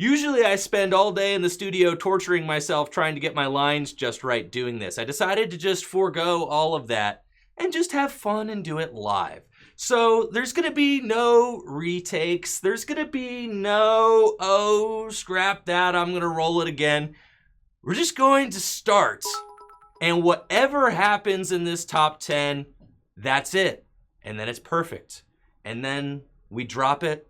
Usually I spend all day in the studio torturing myself trying to get my lines just right doing this. I decided to just forego all of that and just have fun and do it live. So there's gonna be no retakes. There's gonna be no, oh, scrap that, I'm gonna roll it again. We're just going to start. And whatever happens in this top 10, that's it. And then it's perfect. And then we drop it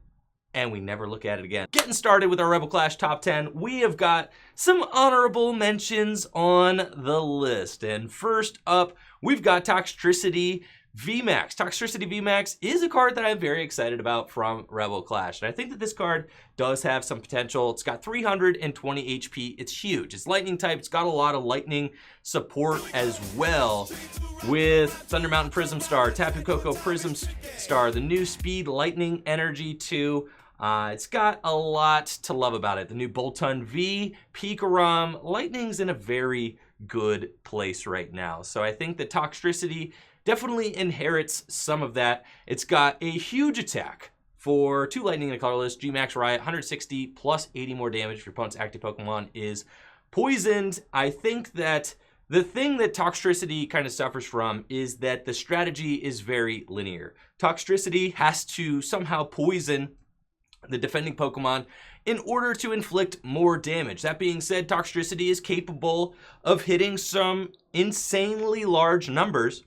and we never look at it again. Getting started with our Rebel Clash top 10, we have got some honorable mentions on the list. And first up, we've got Toxtricity VMAX. Toxtricity VMAX is a card that I'm very excited about from Rebel Clash. And I think that this card does have some potential. It's got 320 HP. It's huge. It's lightning type. It's got a lot of lightning support as well. With Thunder Mountain Prism Star, Tapu Koko Prism Star, the new Speed Lightning Energy 2. It's got a lot to love about it. The new Bolton V, Pikarom. Lightning's in a very good place right now. So I think that Toxtricity definitely inherits some of that. It's got a huge attack for 2 lightning and a colorless. G-Max Riot, 160 plus 80 more damage if your opponent's active Pokemon is poisoned. I think that the thing that Toxtricity kind of suffers from is that the strategy is very linear. Toxtricity has to somehow poison the defending Pokemon in order to inflict more damage. That being said, Toxtricity is capable of hitting some insanely large numbers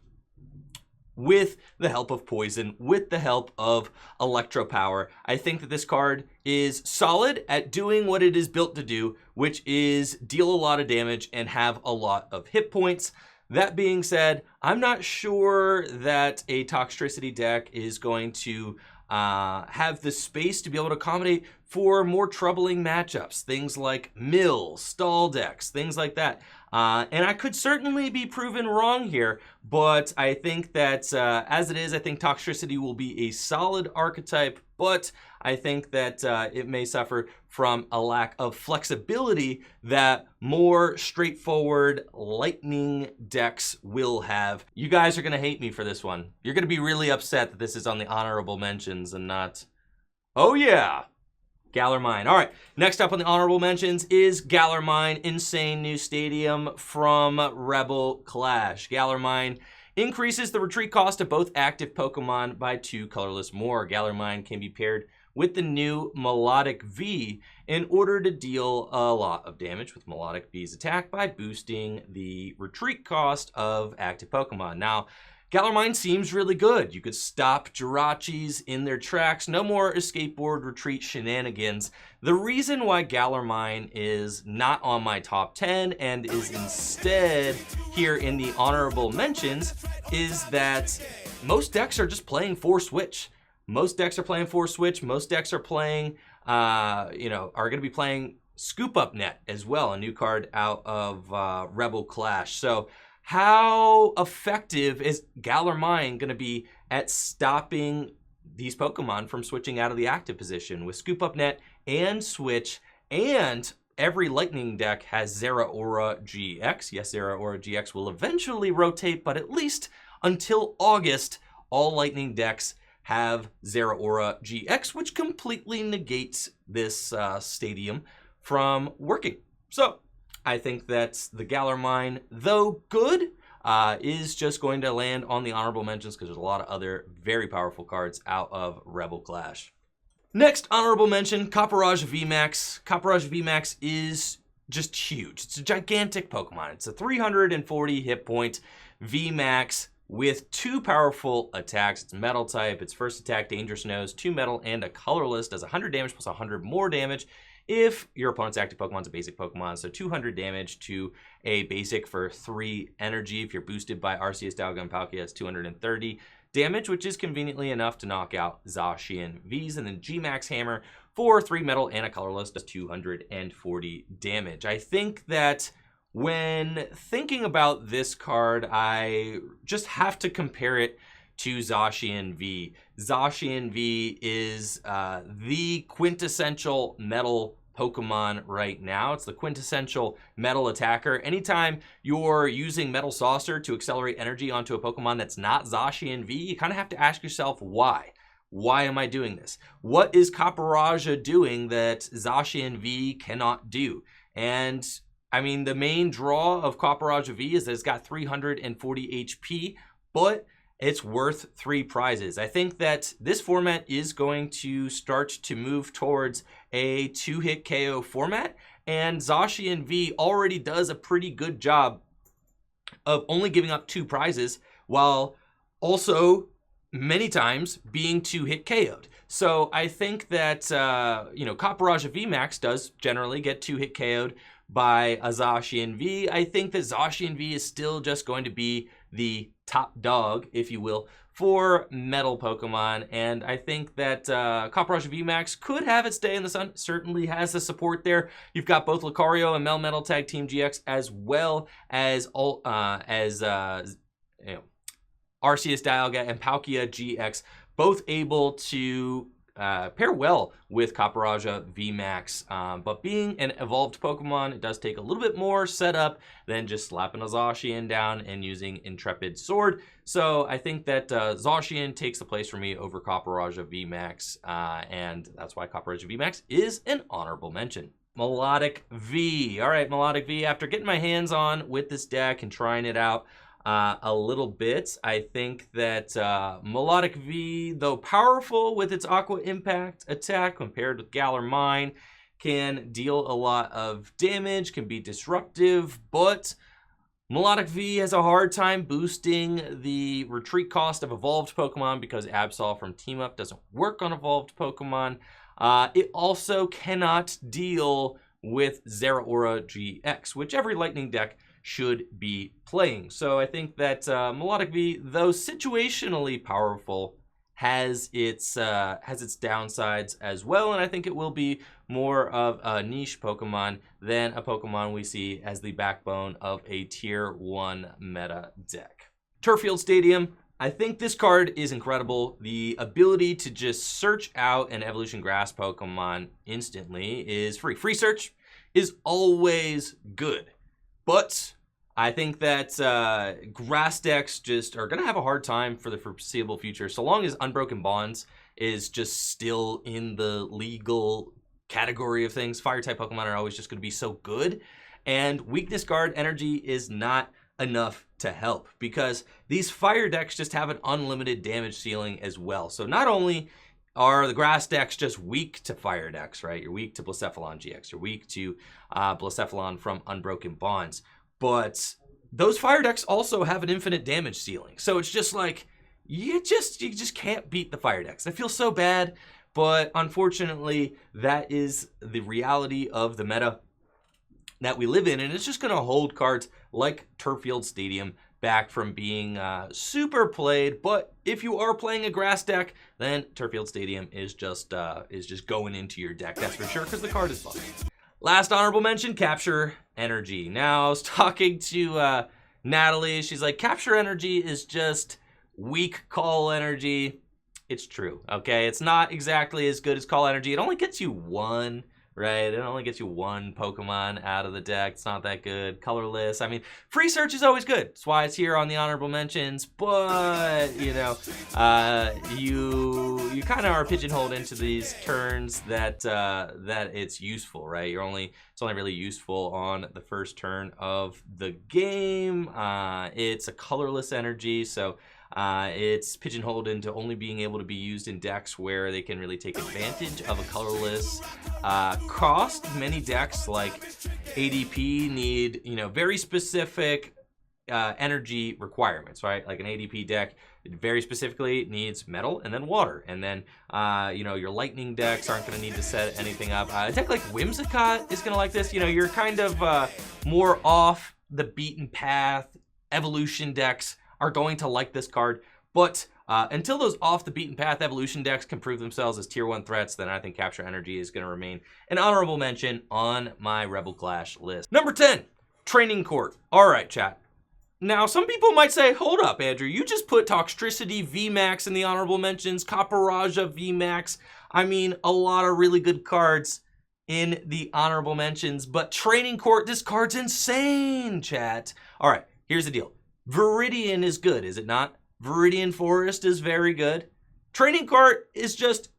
with the help of poison, with the help of electro power. I think that this card is solid at doing what it is built to do, which is deal a lot of damage and have a lot of hit points. That being said, I'm not sure that a Toxtricity deck is going to have the space to be able to accommodate for more troubling matchups. Things like mills, stall decks, things like that. And I could certainly be proven wrong here, but I think that as it is, I think Toxtricity will be a solid archetype, but I think that it may suffer from a lack of flexibility that more straightforward lightning decks will have. You guys are going to hate me for this one. You're going to be really upset that this is on the honorable mentions and not, oh yeah, Galar Mine. All right, next up on the honorable mentions is Galar Mine, insane new stadium from Rebel Clash. Galar Mine increases the retreat cost of both active Pokemon by 2 colorless more. Galar Mine can be paired with the new Melodic V in order to deal a lot of damage with Melodic V's attack by boosting the retreat cost of active Pokemon. Now, Galar Mine seems really good. You could stop Jirachis in their tracks. No more escape board retreat shenanigans. The reason why Galar Mine is not on my top 10 and is instead here in the honorable mentions is that most decks are just playing 4-switch. Most decks are playing 4-switch. Most decks are playing, are going to be playing Scoop Up Net as well, a new card out of Rebel Clash. So how effective is Galar Mine going to be at stopping these Pokemon from switching out of the active position? With Scoop Up Net and Switch, and every Lightning deck has Zeraora GX. Yes, Zeraora GX will eventually rotate, but at least until August, all Lightning decks have Zeraora GX, which completely negates this stadium from working. So I think that the Galar Mine, though good, is just going to land on the honorable mentions because there's a lot of other very powerful cards out of Rebel Clash. Next honorable mention, Copperage VMAX. Copperage VMAX is just huge. It's a gigantic Pokemon. It's a 340 hit point VMAX with 2 powerful attacks. It's metal type. Its first attack, Dangerous Nose, 2 metal and a colorless, does 100 damage plus 100 more damage if your opponent's active Pokemon's a basic Pokemon. So 200 damage to a basic for 3 energy. If you're boosted by Arceus, Dialga, and Palkia, it's 230 damage, which is conveniently enough to knock out Zacian V's. And then G-Max Hammer for 3 metal and a colorless, does 240 damage. I think that when thinking about this card, I just have to compare it to Zacian V. Zacian V is the quintessential metal Pokemon right now. It's the quintessential metal attacker. Anytime you're using Metal Saucer to accelerate energy onto a Pokemon that's not Zacian V, you kind of have to ask yourself why. Why am I doing this? What is Caparajah doing that Zacian V cannot do? And I mean, the main draw of Caparajah V is that it's got 340 HP, but it's worth 3 prizes. I think that this format is going to start to move towards a 2-hit KO format, and Zacian V already does a pretty good job of only giving up 2 prizes while also many times being 2-hit KO'd. So I think that, you know, Caparajah VMAX does generally get 2-hit KO'd by a Zacian V. I think that Zacian V is still just going to be the top dog, if you will, for metal Pokemon. And I think that Caparajah VMAX could have its day in the sun. Certainly has the support there. You've got both Lucario and Melmetal Tag Team GX, as well as you know, Arceus Dialga and Palkia GX, both able to pair well with Caparajah VMAX. But being an evolved Pokemon, it does take a little bit more setup than just slapping a Zacian down and using Intrepid Sword. So I think that Zacian takes the place for me over Caparajah VMAX, and that's why Caparajah VMAX is an honorable mention. Melodic V. All right, Melodic V. After getting my hands on with this deck and trying it out a little bit, I think that Melodic V, though powerful with its Aqua Impact attack compared with Galar Mine, can deal a lot of damage, can be disruptive, but Melodic V has a hard time boosting the retreat cost of evolved Pokemon because Absol from Team Up doesn't work on evolved Pokemon. It also cannot deal with Zeraora GX, which every Lightning deck should be playing. So I think that Melodic V, though situationally powerful, has its downsides as well, and I think it will be more of a niche Pokemon than a Pokemon we see as the backbone of a tier 1 meta deck. Turffield Stadium. I think this card is incredible. The ability to just search out an Evolution Grass Pokemon instantly is free. Free search is always good. But I think that grass decks just are going to have a hard time for the foreseeable future. So long as Unbroken Bonds is just still in the legal category of things, Fire-type Pokemon are always just going to be so good. And Weakness Guard energy is not enough to help because these Fire decks just have an unlimited damage ceiling as well. So not only are the grass decks just weak to Fire decks, right? You're weak to Blacephalon GX. You're weak to Blacephalon from Unbroken Bonds. But those Fire decks also have an infinite damage ceiling. So it's just like, you just can't beat the Fire decks. I feel so bad, but unfortunately, that is the reality of the meta that we live in. And it's just going to hold cards like Turffield Stadium back from being super played. But if you are playing a grass deck, then Turffield Stadium is just going into your deck. That's for sure, because the card is fun. Last honorable mention, Capture Energy. Now, I was talking to Natalie. She's like, Capture Energy is just weak Call Energy. It's true, okay? It's not exactly as good as Call Energy. It only gets you 1, right? It only gets you 1 Pokemon out of the deck. It's not that good. Colorless. I mean, free search is always good. That's why it's here on the honorable mentions. But, you know, you kind of are pigeonholed into these turns that it's useful, right? It's only really useful on the first turn of the game. It's a colorless energy, so it's pigeonholed into only being able to be used in decks where they can really take advantage of a colorless cost. Many decks like ADP need, you know, very specific energy requirements, right? Like an ADP deck very specifically needs metal and then water. And then, you know, your lightning decks aren't going to need to set anything up. A deck like Whimsicott is going to like this. You know, you're kind of more off the beaten path. Evolution decks are going to like this card, but until those off the beaten path evolution decks can prove themselves as tier 1 threats, then I think Capture Energy is going to remain an honorable mention on my Rebel Clash list. Number 10, Training Court. All right, chat. Now, some people might say, hold up, Andrew, you just put Toxtricity VMAX in the honorable mentions, Caparajah VMAX. I mean, a lot of really good cards in the honorable mentions, but Training Court, this card's insane, chat. All right, here's the deal. Viridian is good, is it not? Viridian Forest is very good. Training Court is just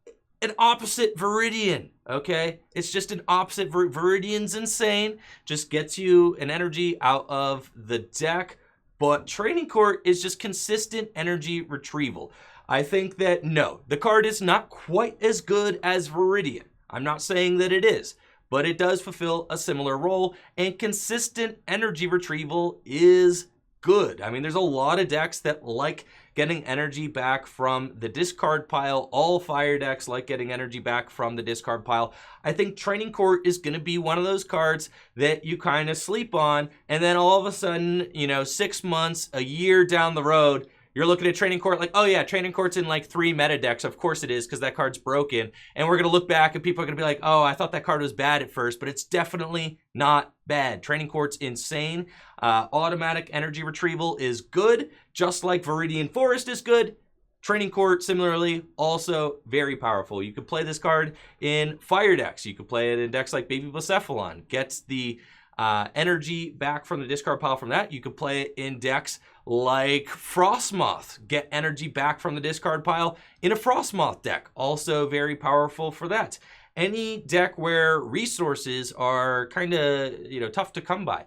an opposite Viridian, okay? It's just an opposite. Viridian's insane, just gets you an energy out of the deck, but Training Court is just consistent energy retrieval. I think that, no, the card is not quite as good as Viridian. I'm not saying that it is, but it does fulfill a similar role, and consistent energy retrieval is good. I mean, there's a lot of decks that like getting energy back from the discard pile. All fire decks like getting energy back from the discard pile. I think Training Court is going to be one of those cards that you kind of sleep on, and then all of a sudden, you know, 6 months, a year down the road, you're looking at Training Court like, oh yeah, Training Court's in like 3 meta decks. Of course it is, because that card's broken. And we're going to look back and people are going to be like, oh, I thought that card was bad at first, but it's definitely not bad. Training Court's insane. Automatic energy retrieval is good, just like Viridian Forest is good. Training Court, similarly, also very powerful. You could play this card in fire decks. You could play it in decks like Baby Blacephalon. Gets the energy back from the discard pile from that. You could play it in decks like Frostmoth. Get energy back from the discard pile in a Frostmoth deck. Also very powerful for that. Any deck where resources are kind of, you know, tough to come by.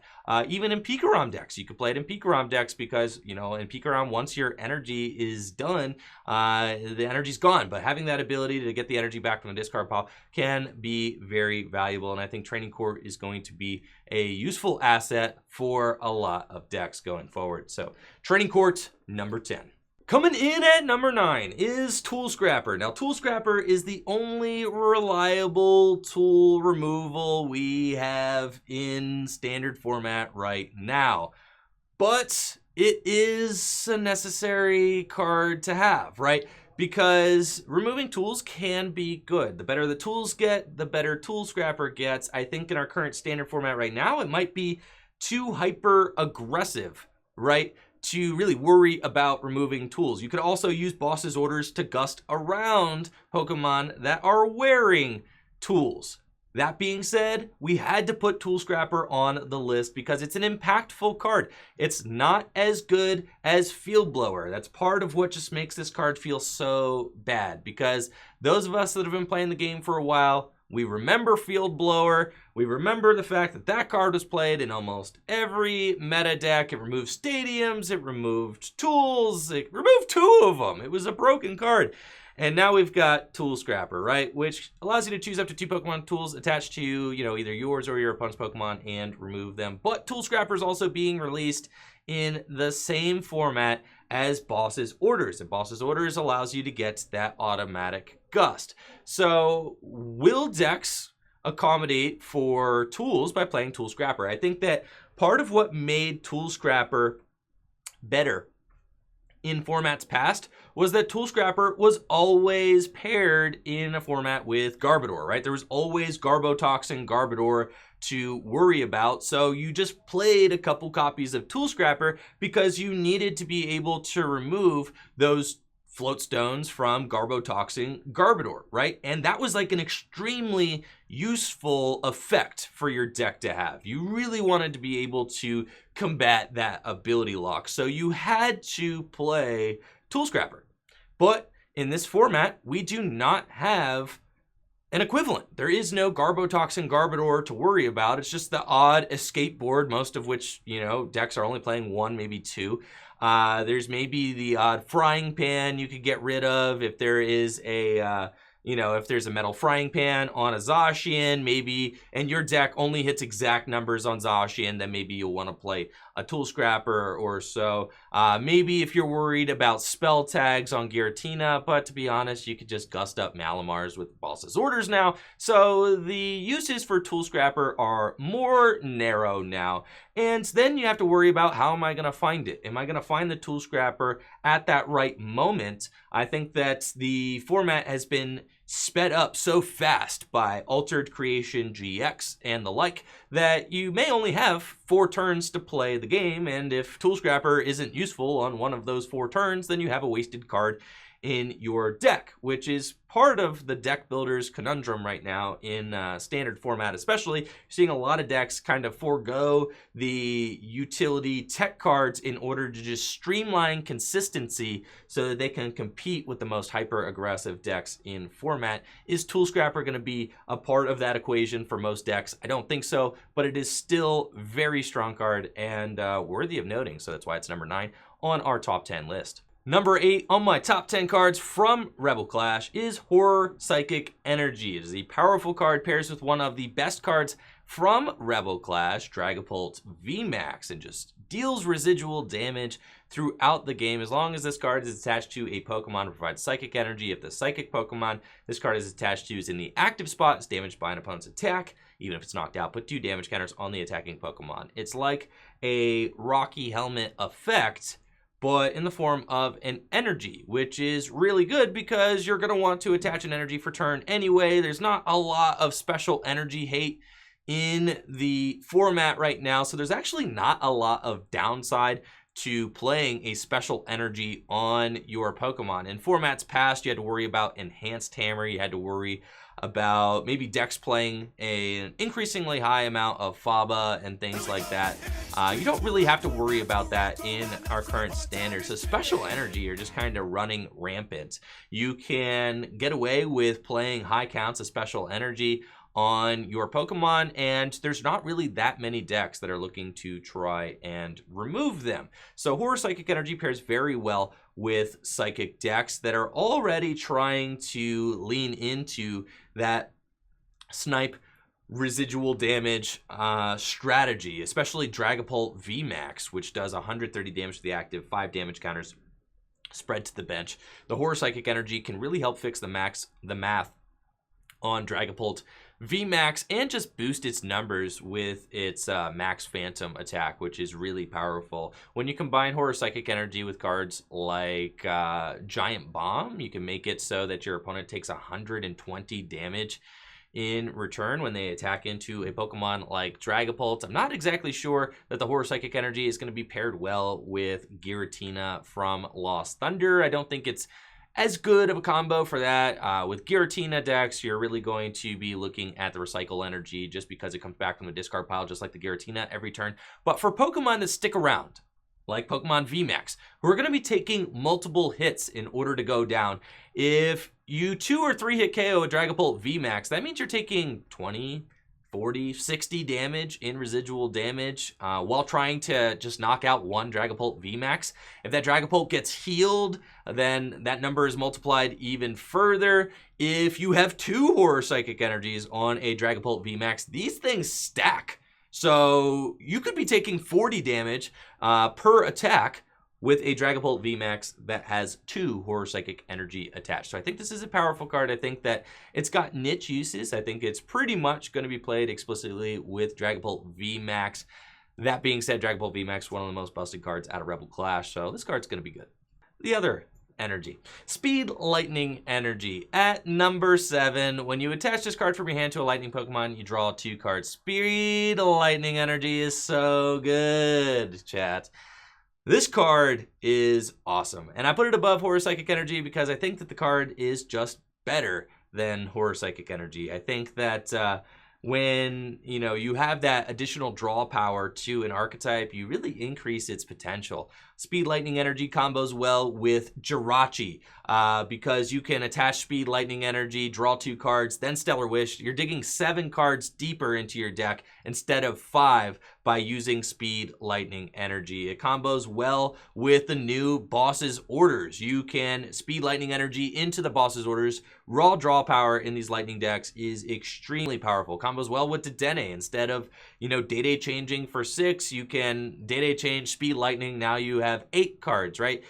Even in Pikarom decks, you could play it in Pikarom decks because, you know, in Pikarom, once your energy is done, the energy's gone. But having that ability to get the energy back from the discard pile can be very valuable. And I think Training Court is going to be a useful asset for a lot of decks going forward. So Training Court, number 10. Coming in at number 9 is Tool Scrapper. Now, Tool Scrapper is the only reliable tool removal we have in standard format right now. But it is a necessary card to have, right? Because removing tools can be good. The better the tools get, the better Tool Scrapper gets. I think in our current standard format right now, it might be too hyper aggressive, right, to really worry about removing tools. You could also use boss's orders to gust around Pokemon that are wearing tools. That being said, we had to put Tool Scrapper on the list because it's an impactful card. It's not as good as Field Blower. That's part of what just makes this card feel so bad, because those of us that have been playing the game for a while, we remember Field Blower. We remember the fact that that card was played in almost every meta deck. It removed stadiums, it removed tools, it removed 2 of them. It was a broken card. And now we've got Tool Scrapper, right? Which allows you to choose up to 2 Pokemon tools attached to, you know, either yours or your opponent's Pokemon and remove them. But Tool Scrapper is also being released in the same format as Boss's Orders. And Boss's Orders allows you to get that automatic gust. So will decks accommodate for tools by playing Tool Scrapper? I think that part of what made Tool Scrapper better in formats past was that Tool Scrapper was always paired in a format with Garbodor, right? There was always Garbotoxin, Garbodor to worry about. So you just played a couple copies of Tool Scrapper because you needed to be able to remove those float stones from Garbotoxin Garbodor, right? And that was like an extremely useful effect for your deck to have. You really wanted to be able to combat that ability lock. So you had to play Tool Scrapper. But in this format, we do not have an equivalent. There is no Garbotoxin Garbodor to worry about. It's just the odd escape board, most of which, you know, decks are only playing 1, maybe 2. There's maybe the odd frying pan you could get rid of if there is a, you know, if there's a metal frying pan on a Zacian, maybe, and your deck only hits exact numbers on Zacian, then maybe you'll want to play a Tool Scrapper or so. Maybe if you're worried about spell tags on Giratina, but to be honest, you could just gust up Malamars with Boss's Orders now. So the uses for Tool Scrapper are more narrow now. And then you have to worry about, how am I going to find it? Am I going to find the Tool Scrapper at that right moment? I think that the format has been sped up so fast by Altered Creation GX and the like that you may only have 4 turns to play the game, and if Tool Scrapper isn't useful on one of those 4 turns, then you have a wasted card in your deck, which is part of the deck builder's conundrum right now in standard format. Especially, you're seeing a lot of decks kind of forego the utility tech cards in order to just streamline consistency so that they can compete with the most hyper aggressive decks in format. Is Tool Scrapper going to be a part of that equation for most decks? I don't think so, but it is still very strong card and worthy of noting, so that's why it's number 9 on our top 10 list. Number 8 on my top 10 cards from Rebel Clash is Horror Psychic Energy. It is a powerful card, pairs with one of the best cards from Rebel Clash, Dragapult VMAX, and just deals residual damage throughout the game as long as this card is attached to a Pokemon that provides Psychic Energy. If the Psychic Pokemon this card is attached to is in the active spot, it's damaged by an opponent's attack. Even if it's knocked out, put 2 damage counters on the attacking Pokemon. It's like a Rocky Helmet effect, but in the form of an energy, which is really good because you're going to want to attach an energy for turn anyway. There's not a lot of special energy hate in the format right now, so there's actually not a lot of downside to playing a special energy on your Pokemon. In formats past, you had to worry about Enhanced Hammer, you had to worry about maybe decks playing an increasingly high amount of Faba and things like that. You don't really have to worry about that in our current standards. So special energy are just kind of running rampant. You can get away with playing high counts of special energy on your Pokemon, and there's not really that many decks that are looking to try and remove them. So Horror Psychic Energy pairs very well with Psychic decks that are already trying to lean into that snipe residual damage strategy, especially Dragapult VMAX, which does 130 damage to the active, 5 damage counters spread to the bench. The Horror Psychic Energy can really help fix the math on Dragapult VMAX and just boost its numbers with its Max Phantom attack, which is really powerful. When you combine Horror Psychic Energy with cards like Giant Bomb, you can make it so that your opponent takes 120 damage in return when they attack into a Pokemon like Dragapult. I'm not exactly sure that the Horror Psychic Energy is going to be paired well with Giratina from Lost Thunder. I don't think it's as good of a combo for that. With Giratina decks, you're really going to be looking at the Recycle Energy just because it comes back from the discard pile just like the Giratina every turn. But for Pokemon that stick around, like Pokemon VMAX, who are going to be taking multiple hits in order to go down, if you 2 or 3 hit KO a Dragapult VMAX, that means you're taking 20, 40, 60 damage in residual damage while trying to just knock out one Dragapult VMAX. If that Dragapult gets healed, then that number is multiplied even further. If you have 2 Horror Psychic Energies on a Dragapult VMAX, these things stack. So you could be taking 40 damage per attack with a Dragapult VMAX that has 2 Horror Psychic Energy attached. So I think this is a powerful card. I think that it's got niche uses. I think it's pretty much going to be played explicitly with Dragapult VMAX. That being said, Dragapult VMAX, one of the most busted cards out of Rebel Clash, so this card's going to be good. The other energy, Speed Lightning Energy. At number 7, when you attach this card from your hand to a lightning Pokemon, you draw 2 cards. Speed Lightning Energy is so good, chat. This card is awesome, and I put it above Horror Psychic Energy because I think that the card is just better than Horror Psychic Energy. I think that when you have that additional draw power to an archetype, you really increase its potential. Speed Lightning Energy combos well with Jirachi because you can attach Speed Lightning Energy, draw 2 cards, then Stellar Wish. You're digging 7 cards deeper into your deck instead of 5 by using Speed Lightning Energy. It combos well with the new Boss's Orders. You can Speed Lightning Energy into the Boss's Orders. Raw draw power in these Lightning decks is extremely powerful. Combos well with Dedenne. Instead of, Day-Day changing for 6, you can Day-Day change Speed Lightning. Now you have 8 cards, right?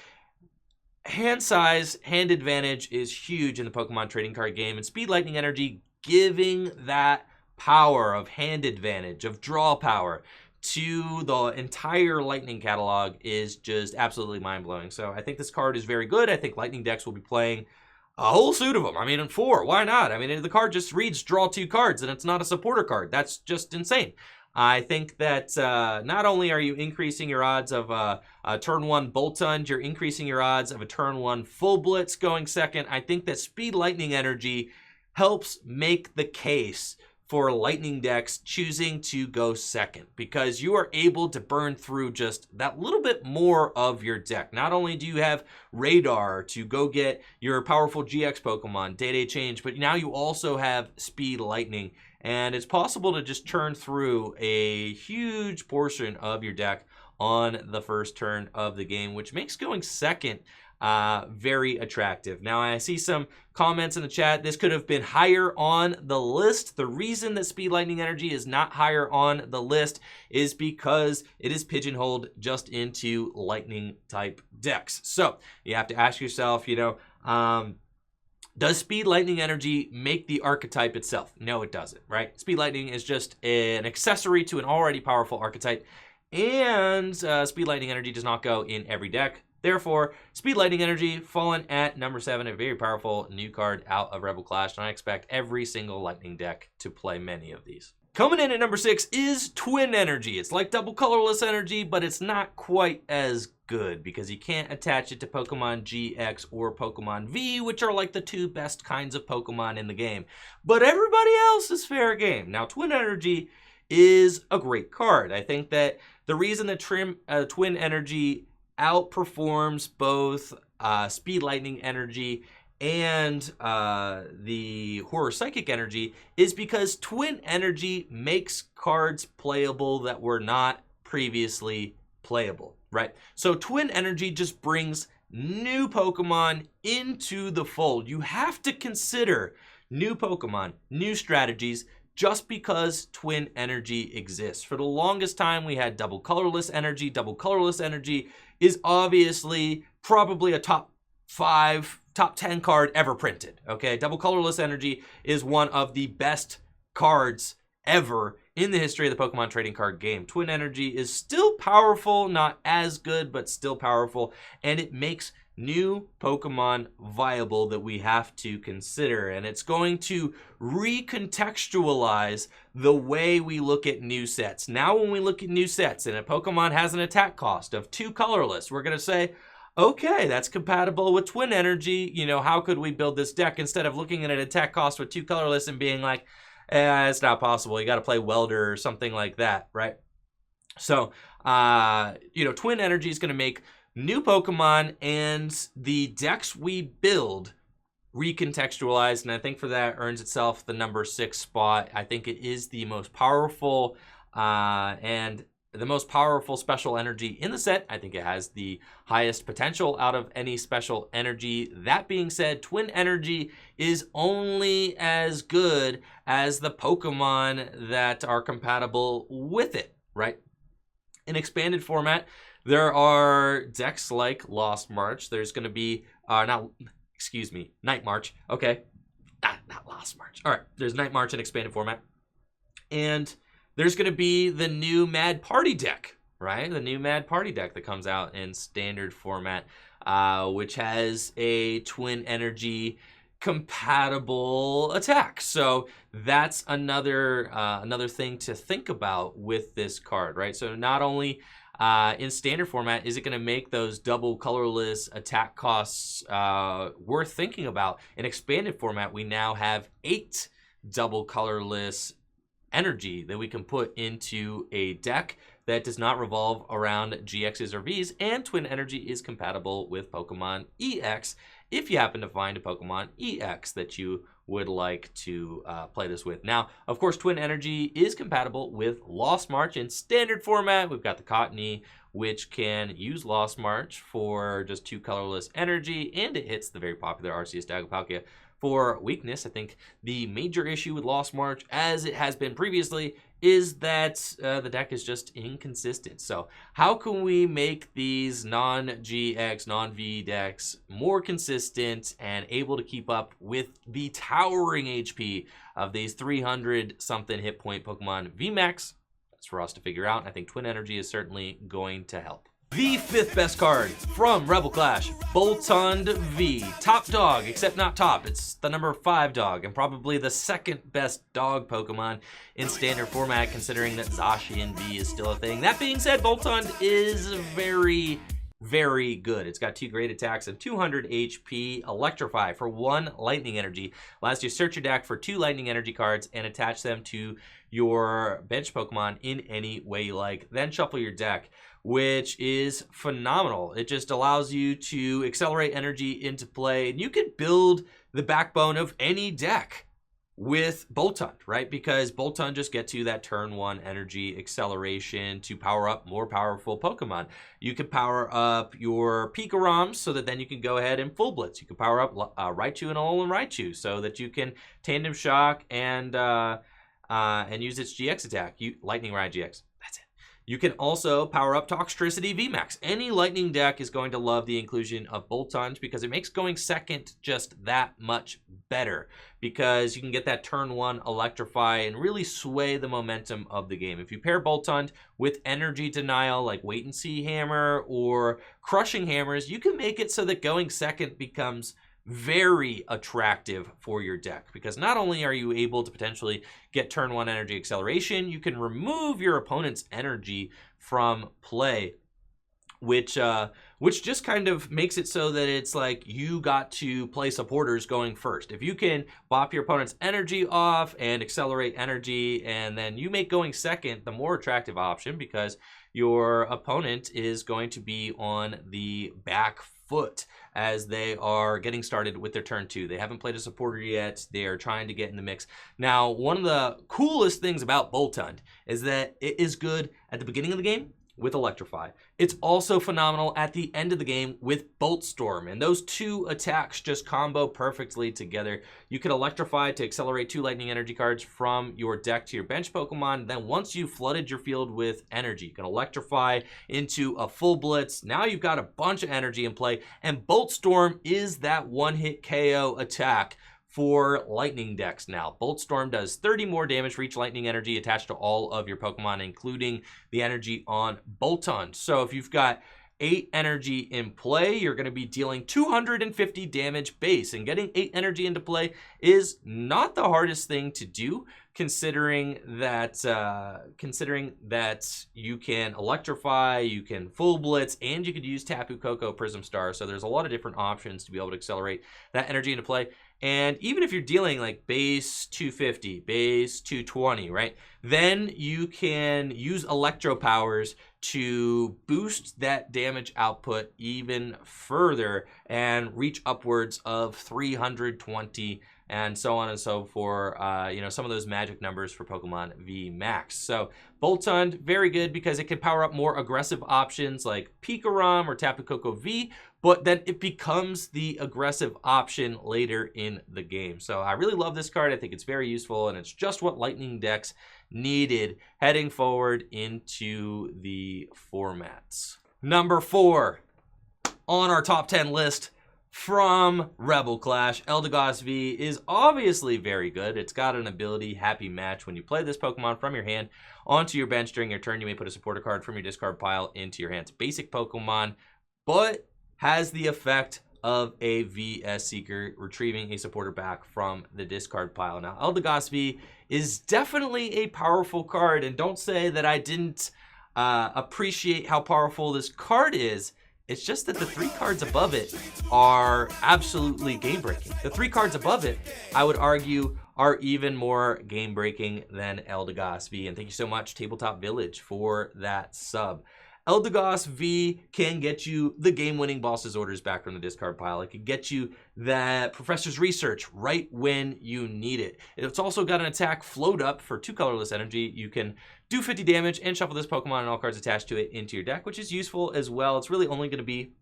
Hand size, hand advantage is huge in the Pokemon trading card game, and Speed Lightning Energy giving that power of hand advantage, of draw power to the entire Lightning catalog is just absolutely mind-blowing. So I think this card is very good. I think Lightning decks will be playing a whole suit of them. I mean, 4, why not? I mean, the card just reads draw 2 cards, and it's not a supporter card. That's just insane. I think that not only are you increasing your odds of a turn 1 Bolton, you're increasing your odds of a turn 1 full blitz going second. I think that Speed Lightning Energy helps make the case for lightning decks choosing to go second, because you are able to burn through just that little bit more of your deck. Not only do you have Radar to go get your powerful GX Pokemon, Day-Day Change, but now you also have Speed Lightning, and it's possible to just churn through a huge portion of your deck on the first turn of the game, which makes going second very attractive. Now, I see some comments in the chat. This could have been higher on the list. The reason that Speed Lightning Energy is not higher on the list is because it is pigeonholed just into lightning type decks. So you have to ask yourself, does Speed Lightning Energy make the archetype itself? No, it doesn't, right? Speed Lightning is just an accessory to an already powerful archetype, and Speed Lightning Energy does not go in every deck. Therefore, Speed Lightning Energy fallen at number 7, a very powerful new card out of Rebel Clash, and I expect every single Lightning deck to play many of these. Coming in at number 6 is Twin Energy. It's like double colorless energy, but it's not quite as good because you can't attach it to Pokemon GX or Pokemon V, which are like the 2 best kinds of Pokemon in the game. But everybody else is fair game. Now, Twin Energy is a great card. I think that the reason that Twin Energy outperforms both Speed Lightning Energy and the Horror Psychic Energy is because Twin Energy makes cards playable that were not previously playable, right? So Twin Energy just brings new Pokemon into the fold. You have to consider new Pokemon, new strategies, just because Twin Energy exists. For the longest time, we had double colorless energy. Double colorless energy is obviously probably a top 5, top 10 card ever printed, okay? Double colorless energy is one of the best cards ever in the history of the Pokemon trading card game. Twin Energy is still powerful, not as good, but still powerful, and it makes new Pokemon viable that we have to consider, and it's going to recontextualize the way we look at new sets. Now when we look at new sets and a Pokemon has an attack cost of 2 colorless, we're going to say, okay, that's compatible with Twin Energy. How could we build this deck instead of looking at an attack cost with 2 colorless and being like, it's not possible, you got to play Welder or something like that, right? So, Twin Energy is going to make new Pokemon and the decks we build recontextualized, and I think for that earns itself the number 6 spot. I think it is the most powerful and the most powerful special energy in the set. I think it has the highest potential out of any special energy. That being said, Twin Energy is only as good as the Pokemon that are compatible with it, right? In expanded format, there are decks like Lost March. There's going to be, Night March. Okay, not Lost March. All right, there's Night March in expanded format. And there's going to be the new Mad Party deck, right? The new Mad Party deck that comes out in standard format, which has a Twin Energy compatible attack. So that's another thing to think about with this card, right? So not only in standard format is it going to make those double colorless attack costs worth thinking about. In expanded format, we now have 8 double colorless energy that we can put into a deck that does not revolve around GXs or Vs, and Twin Energy is compatible with Pokemon EX if you happen to find a Pokemon EX that you would like to play this with. Now, of course, Twin Energy is compatible with Lost March in standard format. We've got the Cottony, which can use Lost March for just 2 colorless energy, and it hits the very popular Arceus Dagapalkia for weakness. I think the major issue with Lost March, as it has been previously, is that the deck is just inconsistent. So how can we make these non-GX, non-V decks more consistent and able to keep up with the towering HP of these 300-something hit point Pokemon VMAX? That's for us to figure out. I think Twin Energy is certainly going to help. The 5th best card from Rebel Clash, Bolton V. Top dog, except not top. It's the number 5 dog, and probably the 2nd best dog Pokemon in standard format, considering that Zacian V is still a thing. That being said, Bolton is very, very good. It's got 2 great attacks and 200 HP. Electrify for 1 lightning energy. Allows you to search your deck for 2 lightning energy cards and attach them to your bench Pokemon in any way you like. Then shuffle your deck, which is phenomenal. It just allows you to accelerate energy into play, and you can build the backbone of any deck with Bolton, right? Because Bolton just gets you that turn 1 energy acceleration to power up more powerful Pokemon. You can power up your Pikaroms so that then you can go ahead and full blitz. You can power up Raichu and Alolan Raichu so that you can tandem shock and use its GX attack. Lightning Ride GX. That's it. You can also power up Toxtricity VMAX. Any Lightning deck is going to love the inclusion of Bolton because it makes going second just that much better, because you can get that turn 1 Electrify and really sway the momentum of the game. If you pair Bolton with Energy Denial like Wait and See Hammer or Crushing Hammers, you can make it so that going second becomes very attractive for your deck, because not only are you able to potentially get turn 1 energy acceleration, you can remove your opponent's energy from play, which just kind of makes it so that it's like you got to play supporters going first. If you can bop your opponent's energy off and accelerate energy, and then you make going second the more attractive option, because your opponent is going to be on the back foot as they are getting started with their turn 2. They haven't played a supporter yet. They are trying to get in the mix. Now, one of the coolest things about Bolton is that it is good at the beginning of the game with Electrify. It's also phenomenal at the end of the game with Bolt Storm, and those 2 attacks just combo perfectly together. You can Electrify to accelerate 2 lightning energy cards from your deck to your bench Pokemon. Then once you've flooded your field with energy, you can Electrify into a full blitz. Now you've got a bunch of energy in play, and Bolt Storm is that one-hit KO attack for lightning decks now. Bolt Storm does 30 more damage for each lightning energy attached to all of your Pokemon, including the energy on Bolton. So if you've got 8 energy in play, you're going to be dealing 250 damage base, and getting 8 energy into play is not the hardest thing to do, considering that you can Electrify, you can full blitz, and you could use Tapu Koko Prism Star. So there's a lot of different options to be able to accelerate that energy into play. And even if you're dealing like base 250, base 220, right? Then you can use Electro Powers to boost that damage output even further and reach upwards of 320 and so on and so forth. Some of those magic numbers for Pokemon V Max. So Bolton, very good because it can power up more aggressive options like Pikarom or Tapu Koko V, but then it becomes the aggressive option later in the game. So I really love this card. I think it's very useful, and it's just what Lightning decks needed heading forward into the formats. Number 4 on our top 10 list from Rebel Clash, Eldegoss V is obviously very good. It's got an ability, Happy Match. When you play this Pokemon from your hand onto your bench during your turn, you may put a supporter card from your discard pile into your hands. Basic Pokemon, but has the effect of a VS Seeker, retrieving a supporter back from the discard pile. Now, Eldegoss V is definitely a powerful card, and don't say that I didn't appreciate how powerful this card is. It's just that the 3 cards above it are absolutely game-breaking. The 3 cards above it, I would argue, are even more game-breaking than Eldegoss V. And thank you so much, Tabletop Village, for that sub. Eldegoss V can get you the game-winning Boss's Orders back from the discard pile. It can get you that Professor's Research right when you need it. It's also got an attack Float Up for 2 colorless energy. You can do 50 damage and shuffle this Pokemon and all cards attached to it into your deck, which is useful as well. It's really only going to be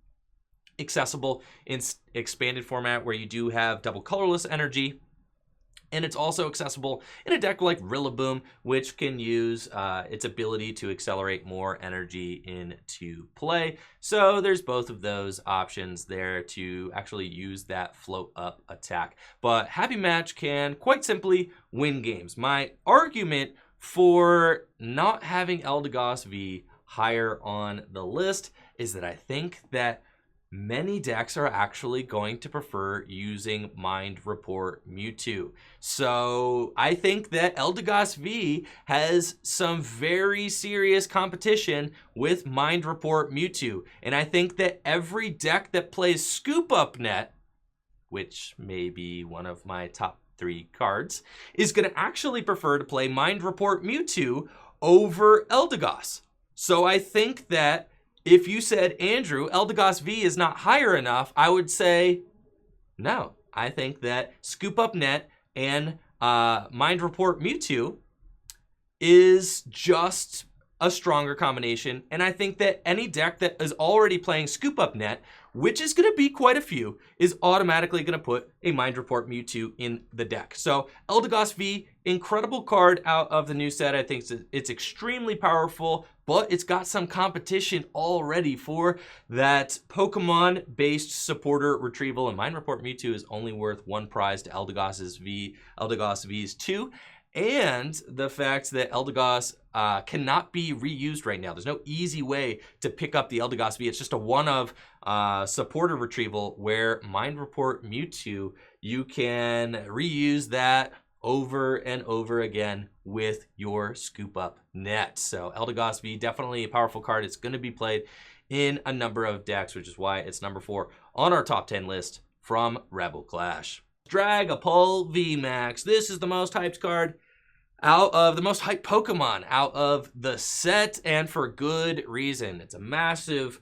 accessible in expanded format where you do have double colorless energy. And it's also accessible in a deck like Rillaboom, which can use its ability to accelerate more energy into play. So there's both of those options there to actually use that float up attack. But Happy Match can quite simply win games. My argument for not having Eldegoss V higher on the list is that I think that many decks are actually going to prefer using Mind Report Mewtwo. So I think that Eldegoss V has some very serious competition with Mind Report Mewtwo. And I think that every deck that plays Scoop Up Net, which may be one of my top 3 cards, is going to actually prefer to play Mind Report Mewtwo over Eldegoss. So I think that if you said, Andrew, Eldegoss V is not higher enough, I would say, no. I think that Scoop Up Net and Mind Report Mewtwo is just a stronger combination. And I think that any deck that is already playing Scoop Up Net, which is going to be quite a few, is automatically going to put a Mind Report Mewtwo in the deck. So Eldegoss V, incredible card out of the new set. I think it's extremely powerful, but it's got some competition already for that Pokemon-based supporter retrieval. And Mind Report Mewtwo is only worth 1 prize to Eldegoss V's 2. And the fact that Eldegoss cannot be reused right now. There's no easy way to pick up the Eldegoss V. It's just a one-of supporter retrieval, where Mind Report Mewtwo, you can reuse that over and over again with your Scoop Up Net. So Eldegoss V, definitely a powerful card. It's going to be played in a number of decks, which is why it's number 4 on our top 10 list from Rebel Clash. Dragapult VMAX. This is the most hyped card out of the most hyped Pokemon out of the set, and for good reason. It's a massive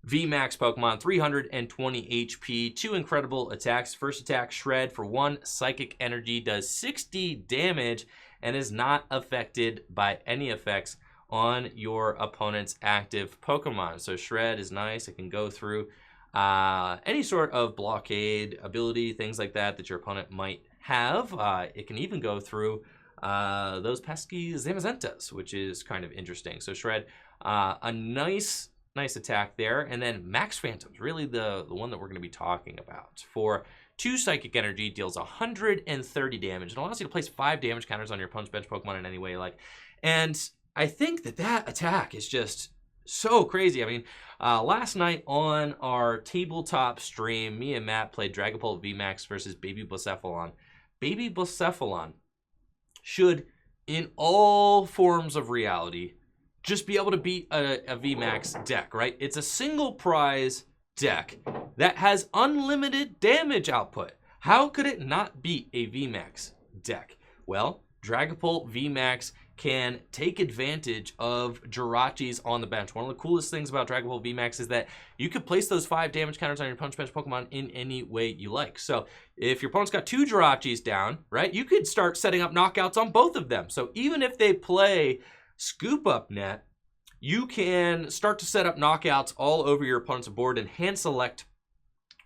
VMAX Pokemon, 320 HP, 2 incredible attacks. First attack, Shred for 1 Psychic Energy, does 60 damage, and is not affected by any effects on your opponent's active Pokemon. So Shred is nice. It can go through any sort of blockade ability, things like that that your opponent might have. It can even go through those pesky Zamazentas, which is kind of interesting. So Shred, a nice attack there. And then Max Phantom's really the one that we're going to be talking about. For 2 Psychic Energy, deals 130 damage, and allows you to place 5 damage counters on your opponent's bench Pokemon in any way you like. And I think that attack is just so crazy. I mean, last night on our tabletop stream, me and Matt played Dragapult VMAX versus Baby Blacephalon. Baby Blacephalon should, in all forms of reality, just be able to beat a VMAX deck, right? It's a single prize deck that has unlimited damage output. How could it not beat a VMAX deck? Well, Dragapult VMAX can take advantage of Jirachis on the bench. One of the coolest things about Dragapult VMAX is that you could place those 5 damage counters on your opponent's bench Pokemon in any way you like. So if your opponent's got 2 Jirachis down, right, you could start setting up knockouts on both of them. So even if they play Scoop Up Net, you can start to set up knockouts all over your opponent's board and hand select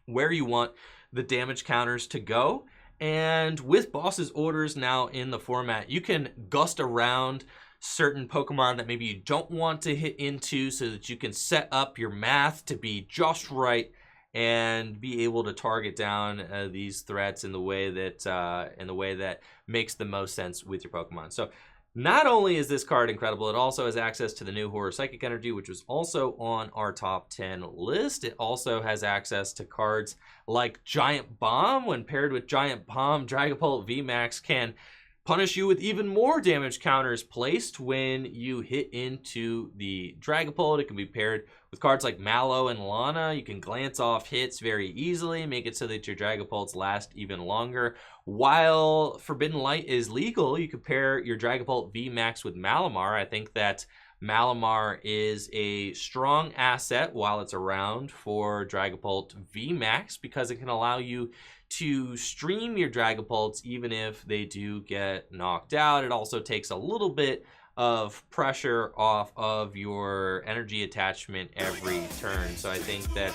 where you want the damage counters to go. And with Boss's Orders now in the format, you can gust around certain Pokemon that maybe you don't want to hit into, so that you can set up your math to be just right and be able to target down these threats in the way that makes the most sense with your Pokemon. So not only is this card incredible, it also has access to the new Horror Psychic Energy, which was also on our top 10 list. It also has access to cards like Giant Bomb. When paired with Giant Bomb, Dragapult VMAX can punish you with even more damage counters placed when you hit into the Dragapult. It can be paired with cards like Mallow and Lana. You can glance off hits very easily, make it so that your Dragapults last even longer. While Forbidden Light is legal, you could pair your Dragapult VMAX with Malamar. I think that Malamar is a strong asset while it's around for Dragapult VMAX, because it can allow you to stream your Dragapults even if they do get knocked out. It also takes a little bit of pressure off of your energy attachment every turn. So I think that,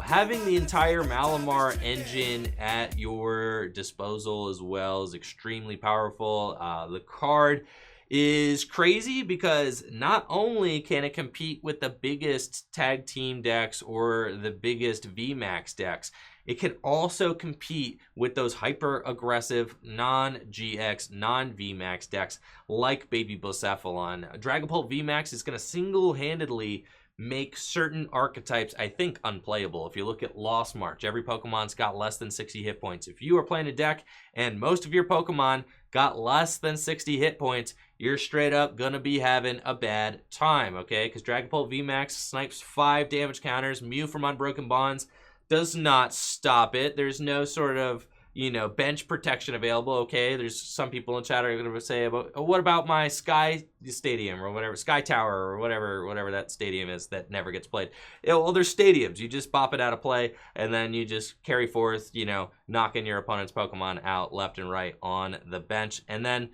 having the entire Malamar engine at your disposal as well is extremely powerful. The card is crazy because not only can it compete with the biggest tag team decks or the biggest VMAX decks, it can also compete with those hyper-aggressive non-GX, non-VMAX decks like Baby Blacephalon. Dragapult VMAX is going to single-handedly make certain archetypes, I think, unplayable. If you look at Lost March, every Pokemon's got less than 60 hit points. If you are playing a deck and most of your Pokemon got less than 60 hit points, you're straight up gonna be having a bad time, okay? Because Dragapult VMAX snipes 5 damage counters. Mew from Unbroken Bonds does not stop it. There's no sort of, you know, bench protection available, okay? There's some people in chat are going to say, about, oh, what about my Sky Stadium or whatever, Sky Tower or whatever that stadium is that never gets played. Yeah, well, there's stadiums. You just bop it out of play, and then you just carry forth, you know, knocking your opponent's Pokemon out left and right on the bench. And then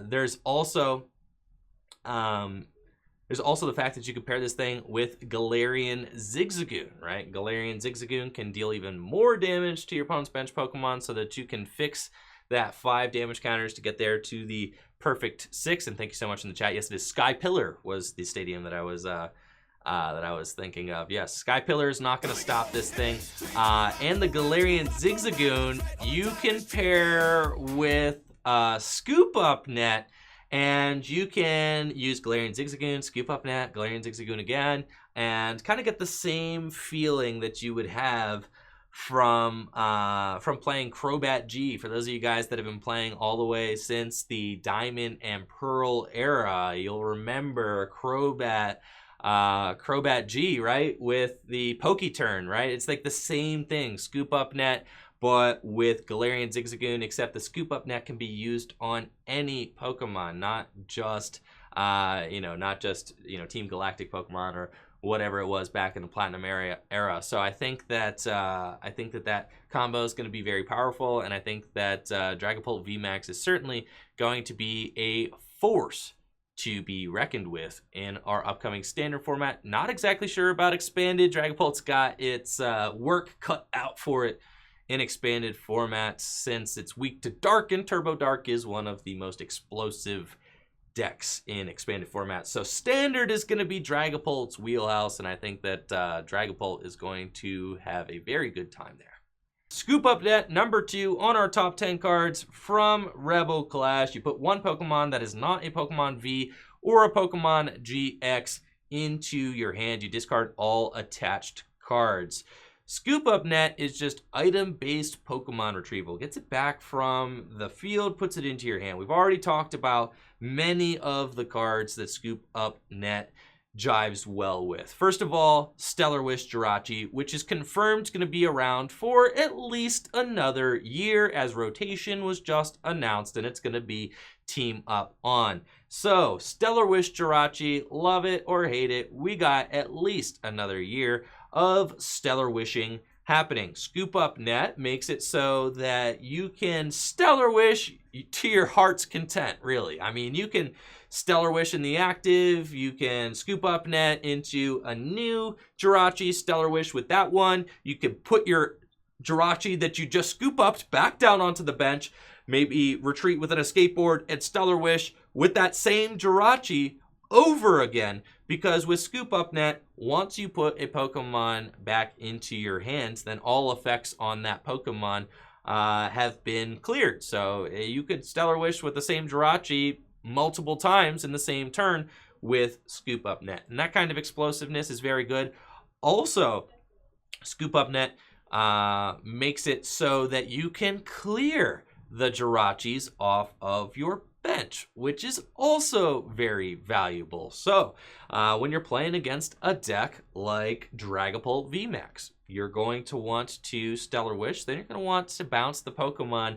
there's also the fact that you can pair this thing with Galarian Zigzagoon, right? Galarian Zigzagoon can deal even more damage to your opponent's bench Pokemon so that you can fix that 5 damage counters to get there to the perfect 6. And thank you so much in the chat. Yes, it is Sky Pillar was the stadium that I was thinking of. Yes, Sky Pillar is not going to stop this thing. And the Galarian Zigzagoon you can pair with Scoop Up Net. And you can use Galarian Zigzagoon, Scoop Up Net, Galarian Zigzagoon again, and kind of get the same feeling that you would have from playing Crobat G. For those of you guys that have been playing all the way since the Diamond and Pearl era, you'll remember Crobat G, right? With the Poketurn, right? It's like the same thing, Scoop Up Net, but with Galarian Zigzagoon, except the Scoop Up Net can be used on any Pokemon, not just Team Galactic Pokemon or whatever it was back in the Platinum era. So I think that that combo is going to be very powerful, and I think that Dragapult VMAX is certainly going to be a force to be reckoned with in our upcoming standard format. Not exactly sure about expanded. Dragapult's got its work cut out for it in expanded formats since it's weak to Dark, and Turbo Dark is one of the most explosive decks in expanded formats. So standard is going to be Dragapult's wheelhouse, and I think that Dragapult is going to have a very good time there. Scoop Up Net, number 2 on our top 10 cards from Rebel Clash. You put one Pokemon that is not a Pokemon V or a Pokemon GX into your hand. You discard all attached cards. Scoop Up Net is just item-based Pokemon retrieval. Gets it back from the field, puts it into your hand. We've already talked about many of the cards that Scoop Up Net jives well with. First of all, Stellar Wish Jirachi, which is confirmed going to be around for at least another year, as rotation was just announced, and it's going to be Team Up on. So, Stellar Wish Jirachi, love it or hate it, we got at least another year of Stellar Wishing happening. Scoop Up Net makes it so that you can Stellar Wish to your heart's content, really. I mean, you can Stellar Wish in the active, you can Scoop Up Net into a new Jirachi, Stellar Wish with that one. You can put your Jirachi that you just scoop upped back down onto the bench, maybe retreat with an escape board and Stellar Wish with that same Jirachi over again, because with Scoop Up Net, once you put a Pokemon back into your hands, then all effects on that Pokemon have been cleared. So you could Stellar Wish with the same Jirachi multiple times in the same turn with Scoop Up Net, and that kind of explosiveness is very good. Also, Scoop Up Net makes it so that you can clear the Jirachis off of your bench, which is also very valuable. So when you're playing against a deck like Dragapult VMAX, you're going to want to Stellar Wish, then you're going to want to bounce the Pokemon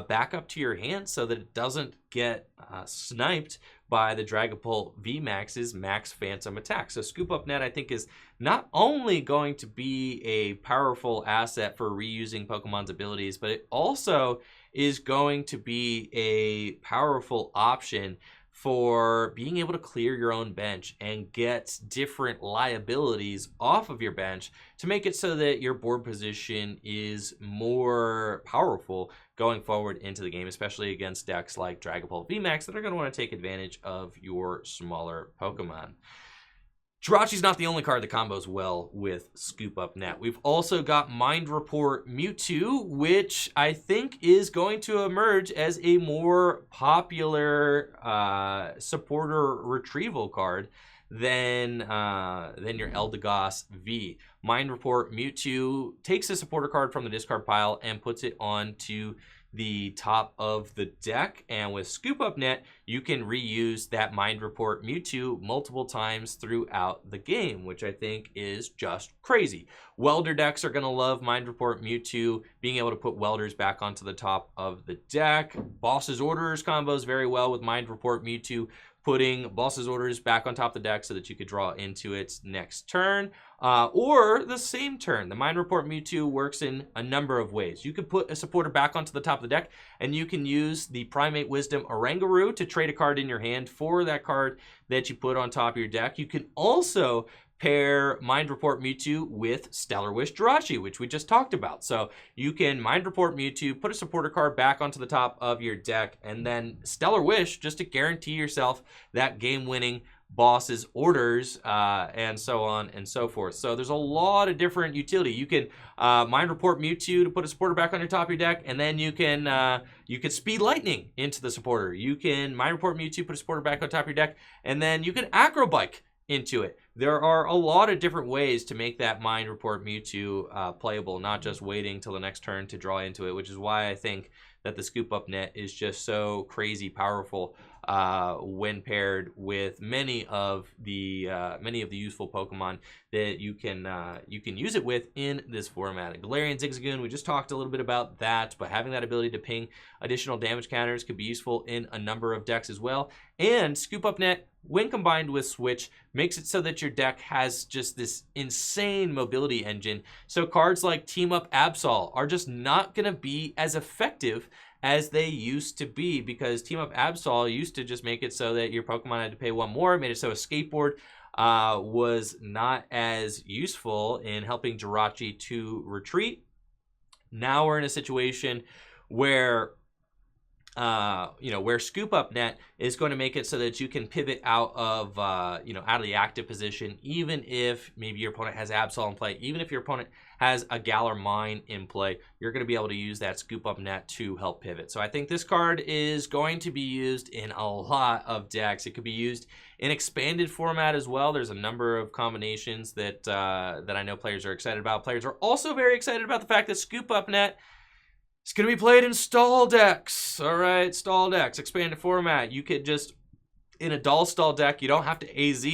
back up to your hand so that it doesn't get sniped by the Dragapult VMAX's max phantom attack. So Scoop Up Net, I think, is not only going to be a powerful asset for reusing Pokemon's abilities, but it also is going to be a powerful option for being able to clear your own bench and get different liabilities off of your bench to make it so that your board position is more powerful going forward into the game, especially against decks like Dragapult VMAX that are going to want to take advantage of your smaller Pokemon. Jirachi's not the only card that combos well with Scoop Up Net. We've also got Mind Report Mewtwo, which I think is going to emerge as a more popular supporter retrieval card than your Eldegoss V. Mind Report Mewtwo takes a supporter card from the discard pile and puts it onto the top of the deck, and with Scoop Up Net you can reuse that Mind Report Mewtwo multiple times throughout the game, which I think is just crazy. Welder decks are going to love Mind Report Mewtwo, being able to put welders back onto the top of the deck. Boss's Orders combos very well with Mind Report Mewtwo, putting Boss's Orders back on top of the deck so that you could draw into its next turn, or the same turn. The Mind Report Mewtwo works in a number of ways. You could put a supporter back onto the top of the deck, and you can use the Primate Wisdom Oranguru to trade a card in your hand for that card that you put on top of your deck. You can also pair Mind Report Mewtwo with Stellar Wish Jirachi, which we just talked about. So you can Mind Report Mewtwo, put a supporter card back onto the top of your deck, and then Stellar Wish just to guarantee yourself that game-winning Boss's Orders, and so on and so forth. So there's a lot of different utility. You can Mind Report Mewtwo to put a supporter back on your top of your deck, and then you can Speed Lightning into the supporter. You can Mind Report Mewtwo, put a supporter back on top of your deck, and then you can Acrobike into it. There are a lot of different ways to make that Mind Report Mewtwo playable, not just waiting till the next turn to draw into it, which is why I think that the Scoop Up Net is just so crazy powerful when paired with many of the useful Pokemon that you can use it with in this format. Galarian Zigzagoon, we just talked a little bit about that, but having that ability to ping additional damage counters could be useful in a number of decks as well. And Scoop Up Net, when combined with Switch, makes it so that your deck has just this insane mobility engine. So cards like Team Up Absol are just not going to be as effective as they used to be, because Team Up Absol used to just make it so that your Pokemon had to pay one more. It made it so a skateboard was not as useful in helping Jirachi to retreat. Now we're in a situation where where Scoop Up Net is going to make it so that you can pivot out of the active position, even if maybe your opponent has Absol in play, even if your opponent has a Galar Mine in play, you're going to be able to use that Scoop Up Net to help pivot. So I think this card is going to be used in a lot of decks. It could be used in expanded format as well. There's a number of combinations that I know players are excited about. Players are also very excited about the fact that Scoop Up Net it's going to be played in stall decks. All right, stall decks, expanded format. You could just, in a dull stall deck, you don't have to AZ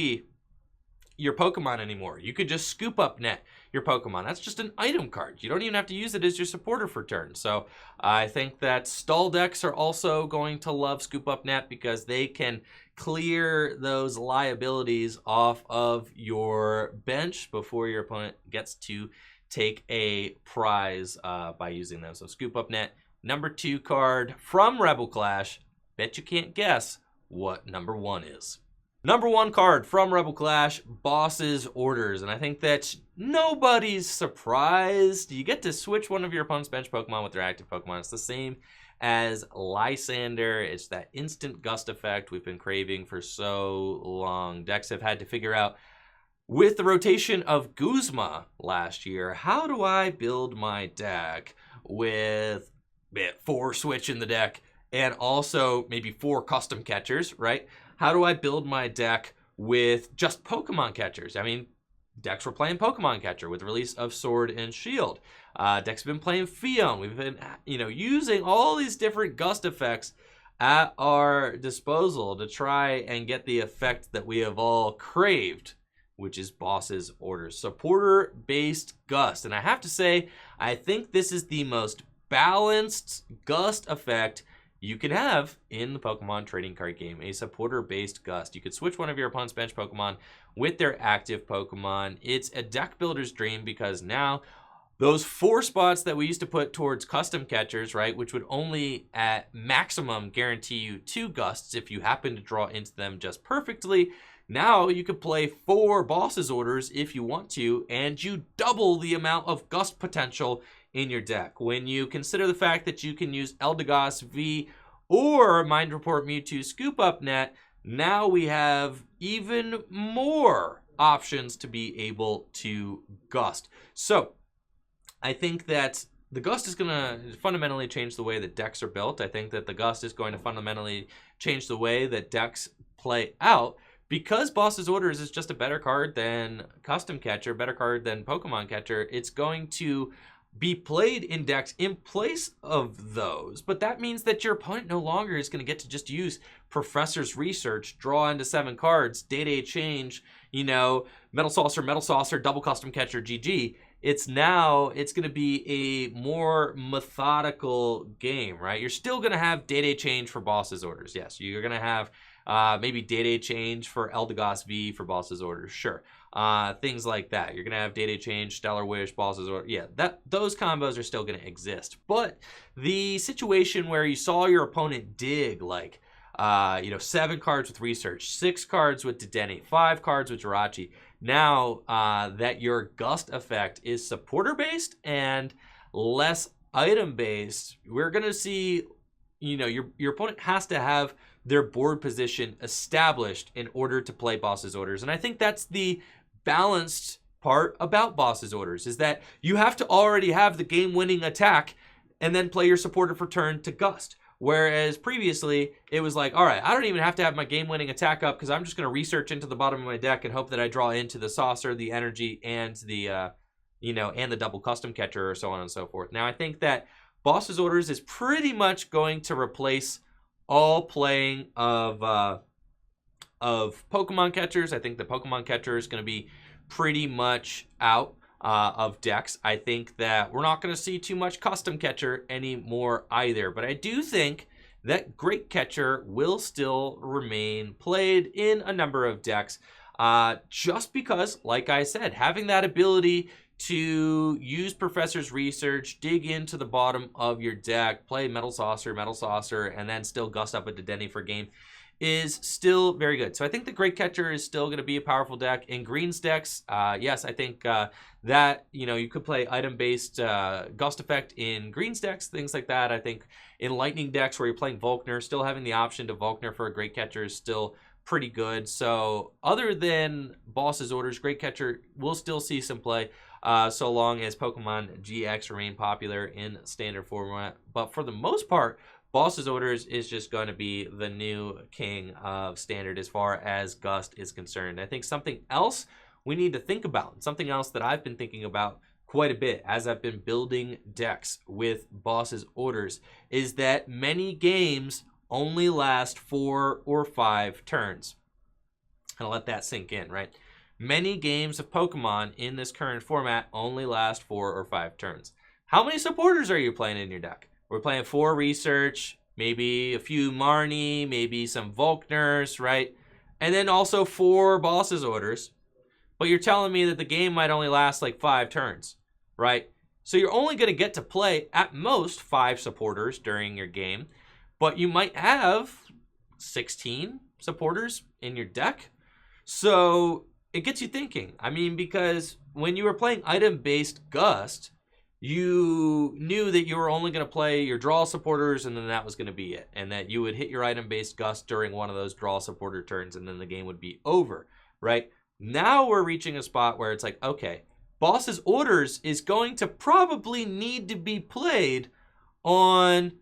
your Pokemon anymore. You could just Scoop Up Net your Pokemon. That's just an item card. You don't even have to use it as your supporter for turn. So I think that stall decks are also going to love Scoop Up Net because they can clear those liabilities off of your bench before your opponent gets to take a prize by using them. So Scoop Up Net, number 2 card from Rebel Clash. Bet you can't guess what number 1 is. Number 1 card from Rebel Clash, Boss's Orders. And I think that nobody's surprised. You get to switch one of your opponent's bench Pokemon with their active Pokemon. It's the same as Lysander. It's that instant gust effect we've been craving for so long. Decks have had to figure out, with the rotation of Guzma last year, how do I build my deck with 4 switch in the deck and also maybe 4 custom catchers, right? How do I build my deck with just Pokemon catchers? I mean, decks were playing Pokemon catcher with the release of Sword and Shield. Decks have been playing Fion. We've been, using all these different gust effects at our disposal to try and get the effect that we have all craved, which is Boss's Orders. Supporter-based Gust. And I have to say, I think this is the most balanced Gust effect you can have in the Pokemon trading card game. A supporter-based Gust. You could switch one of your opponent's bench Pokemon with their active Pokemon. It's a deck builder's dream because now those 4 spots that we used to put towards custom catchers, right, which would only at maximum guarantee you 2 Gusts if you happen to draw into them just perfectly, now you could play 4 Boss's Orders if you want to, and you double the amount of Gust potential in your deck. When you consider the fact that you can use Eldegoss V or Mind Report Mewtwo Scoop Up Net, now we have even more options to be able to gust. So I think that the gust is going to fundamentally change the way that decks are built. I think that the gust is going to fundamentally change the way that decks play out, because Boss's Orders is just a better card than Custom Catcher, better card than Pokemon Catcher. It's going to be played in decks in place of those, but that means that your opponent no longer is going to get to just use Professor's Research, draw into 7 cards, Day-Day Change, Metal Saucer, double Custom Catcher, GG. It's going to be a more methodical game, right? You're still going to have Day-Day Change for Boss's Orders. Yes, you're going to have maybe Day-Day Change for Eldegoss V for Boss's Orders. Sure. Things like that. You're going to have Day-Day Change, Stellar Wish, Boss's Orders. Yeah, those combos are still going to exist. But the situation where you saw your opponent dig, like, 7 cards with Research, 6 cards with Dedenne, 5 cards with Jirachi. Now that your Gust effect is supporter-based and less item-based, we're going to see, your opponent has to have their board position established in order to play Boss's Orders. And I think that's the balanced part about Boss's Orders, is that you have to already have the game-winning attack and then play your supporter for turn to Gust. Whereas previously, it was like, all right, I don't even have to have my game-winning attack up because I'm just going to research into the bottom of my deck and hope that I draw into the Saucer, the Energy, and the, and the double Custom Catcher, or so on and so forth. Now, I think that Boss's Orders is pretty much going to replace all playing of Pokemon Catchers. I think the Pokemon Catcher is going to be pretty much out of decks. I think that we're not going to see too much Custom Catcher anymore either. But I do think that Great Catcher will still remain played in a number of decks. Just because, like I said, having that ability to use Professor's Research, dig into the bottom of your deck, play Metal Saucer, and then still gust up a Dedenne for game is still very good. So I think the Great Catcher is still going to be a powerful deck. In Green's decks, yes, I think that, you could play item-based Gust effect in Green's decks, things like that. I think in Lightning decks where you're playing Volkner, still having the option to Volkner for a Great Catcher is still pretty good. So other than Boss's Orders, Great Catcher will still see some play so long as Pokemon GX remain popular in standard format. But for the most part, Boss's Orders is just going to be the new king of standard as far as Gust is concerned. I think something else we need to think about, something else that I've been thinking about quite a bit as I've been building decks with Boss's Orders, is that many games only last 4 or 5 turns. I'll let that sink in, right? Many games of Pokemon in this current format only last 4 or 5 turns. How many supporters are you playing in your deck? We're playing 4 Research, maybe a few Marnie, maybe some Volkners, right? And then also 4 Boss's Orders. But you're telling me that the game might only last like 5 turns, right? So you're only going to get to play at most 5 supporters during your game. But you might have 16 supporters in your deck. So it gets you thinking. I mean, because when you were playing item-based Gust, you knew that you were only going to play your draw supporters and then that was going to be it. And that you would hit your item-based Gust during one of those draw supporter turns and then the game would be over, right? Now we're reaching a spot where it's like, okay, Boss's Orders is going to probably need to be played on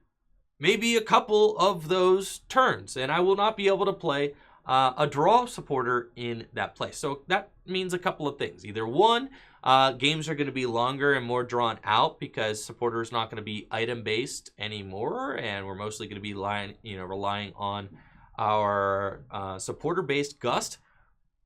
maybe a couple of those turns. And I will not be able to play a draw supporter in that place. So that means a couple of things. Either one, games are going to be longer and more drawn out because supporter is not going to be item based anymore, and we're mostly going to be relying on our supporter based Gust,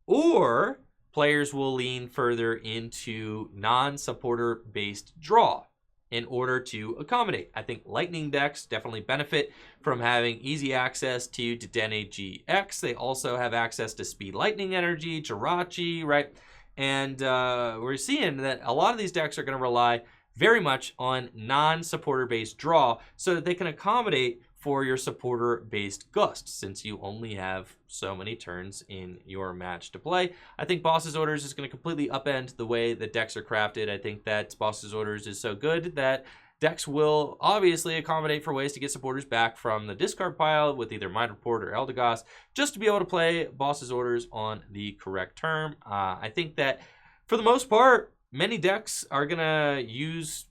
or players will lean further into non-supporter based draw in order to accommodate. I think Lightning decks definitely benefit from having easy access to Dedenne GX. They also have access to Speed Lightning Energy, Jirachi, right? And we're seeing that a lot of these decks are going to rely very much on non-supporter-based draw so that they can accommodate for your supporter-based Gust, since you only have so many turns in your match to play. I think Boss's Orders is going to completely upend the way that decks are crafted. I think that Boss's Orders is so good that decks will obviously accommodate for ways to get supporters back from the discard pile with either Mind Report or Eldegoss, just to be able to play Boss's Orders on the correct term. I think that for the most part, many decks are going to use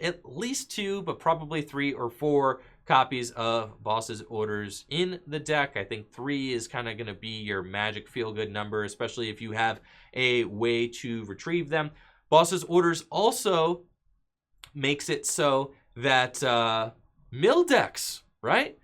at least 2, but probably 3 or 4 copies of Boss's Orders in the deck. I think 3 is kind of going to be your magic feel-good number, especially if you have a way to retrieve them. Boss's Orders also makes it so that mill decks, right?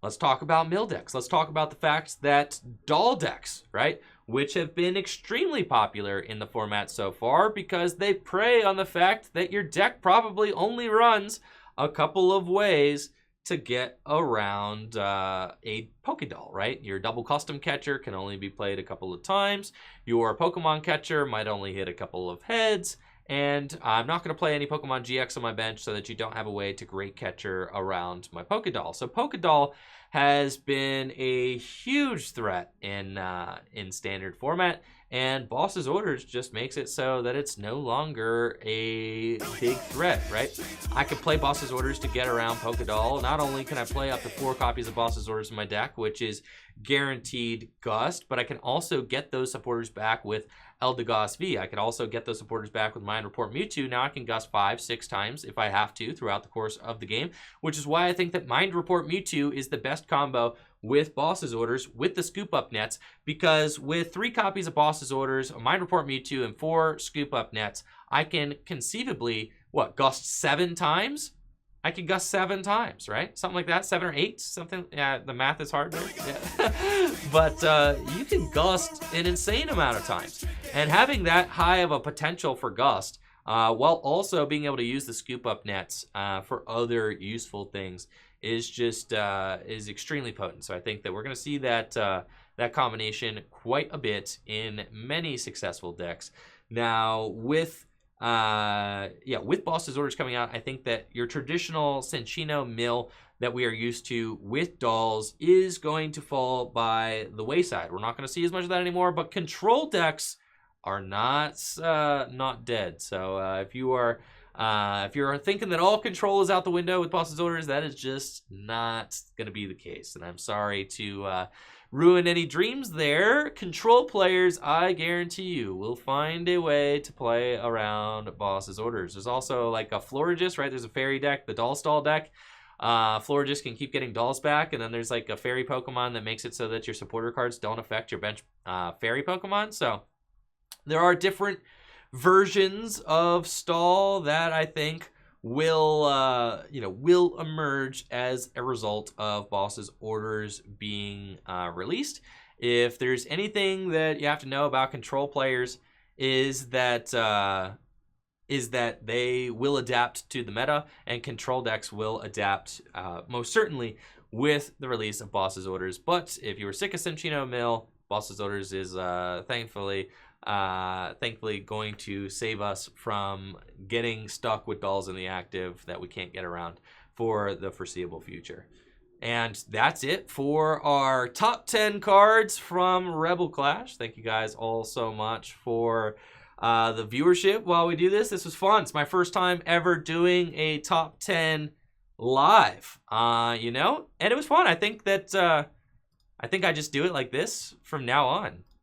Let's talk about mill decks. Let's talk about the fact that doll decks, right, which have been extremely popular in the format so far because they prey on the fact that your deck probably only runs a couple of ways to get around a Pokédoll, right? Your double custom catcher can only be played a couple of times. Your Pokemon catcher might only hit a couple of heads. And I'm not going to play any Pokemon GX on my bench so that you don't have a way to great catcher around my Pokédoll. So Pokédoll has been a huge threat in standard format, and Boss's Orders just makes it so that it's no longer a big threat, right? I can play Boss's Orders to get around Pokédoll. Not only can I play up to 4 copies of Boss's Orders in my deck, which is guaranteed Gust, but I can also get those supporters back with Eldegoss V. I could also get those supporters back with Mind Report Mewtwo. Now I can Gust 5, 6 times if I have to throughout the course of the game, which is why I think that Mind Report Mewtwo is the best combo with Boss's Orders with the Scoop Up Nets, because with 3 copies of Boss's Orders, a Mind Report Mewtwo, and 4 Scoop Up Nets, I can conceivably, Gust 7 times? I can Gust 7 times, right? Something like that, 7 or 8, something. Yeah, the math is hard there. Yeah. But you can Gust an insane amount of times. And having that high of a potential for Gust, while also being able to use the Scoop Up Nets for other useful things, is just is extremely potent. So I think that we're going to see that that combination quite a bit in many successful decks. Now with Boss's Orders coming out, I think that your traditional Cinccino mill that we are used to with dolls is going to fall by the wayside. We're not going to see as much of that anymore, but control decks are not dead. So if you're thinking that all control is out the window with Boss's Orders, that is just not going to be the case. And I'm sorry to ruin any dreams there. Control players, I guarantee you, will find a way to play around Boss's Orders. There's also like a Florigist, right? There's a fairy deck, the Doll Stall deck. Florigist can keep getting dolls back, and then there's like a fairy Pokemon that makes it so that your supporter cards don't affect your bench fairy Pokemon. So there are different versions of Stall that I think will emerge as a result of Boss's Orders being released. If there's anything that you have to know about control players, is that they will adapt to the meta, and control decks will adapt most certainly with the release of Boss's Orders. But if you were sick of Cinccino Mill, Boss's Orders is thankfully going to save us from getting stuck with dolls in the active that we can't get around for the foreseeable future. And that's it for our top 10 cards from Rebel Clash. Thank you guys all so much for the viewership while we do this. This was fun. It's my first time ever doing a top 10 live, and it was fun. I think I just do it like this from now on.